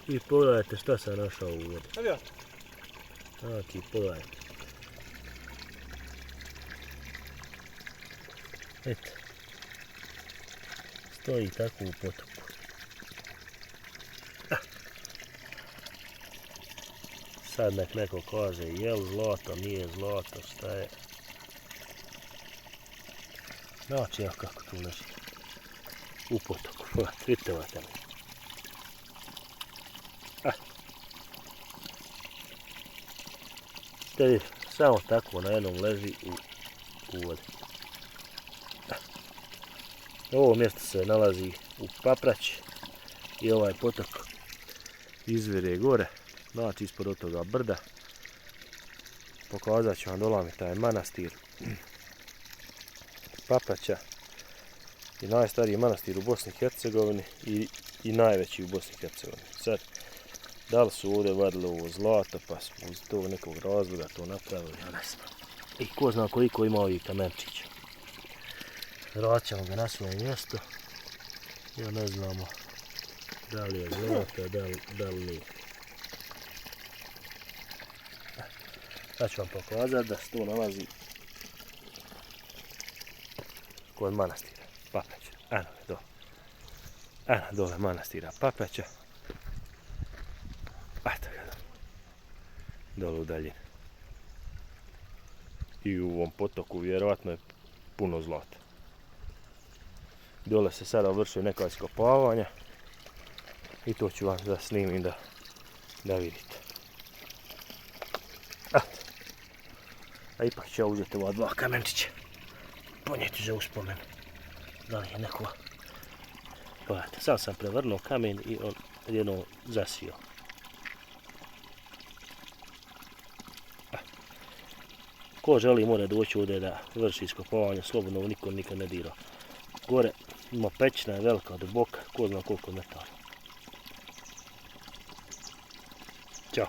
I pogledajte šta sam našao u vodi. Evo. Znači, pogledajte. Eto. Stoji tako u potoku. Sad nek neko kaže je li zlato, nije zlato, šta je. Znači evo kako tu leži. U potoku. Vidite ovaj tamo. Ste vidjeli, samo tako na jednom leži u vodi. Ovo mjesto se nalazi u Papraći i ovaj potok izvire gore, znači ispod toga brda. Pokazat ću vam dolami taj manastir Papraća i najstariji manastir u Bosni i Hercegovini i najveći u Bosni i Hercegovini. Sad, da li su ovdje vadili ovo zlato pa smo iz tog nekog razloga to napravili, ja ne znam. I ko zna koliko ima ovih kamenčića. Vratit ćemo ga na svoje mjesto. Ja ne znamo da li je zlato, da li nije. Sad ću vam pokazati da se to nalazi kod manastira Papraća. Eno je dole. Eno dole manastira Papraća. Eto ga dole u daljini. I u ovom potoku vjerovatno je puno zlata. Dole se sada vrši neka iskopavanja i to ću vam da snimim da vidite. Eto. A ipak ću ja uzeti ova dva kamenčića. Ponijeti za uspomenu. Da li je neko... Pogledajte, sad sam prevrnuo kamen i on jedno zasio. Ko želi mora doći ovdje da vrši iskopavanje, slobodno niko nikad ne dira. Gore ima pećina, je velika, duboka, ko zna koliko metara. Ćao.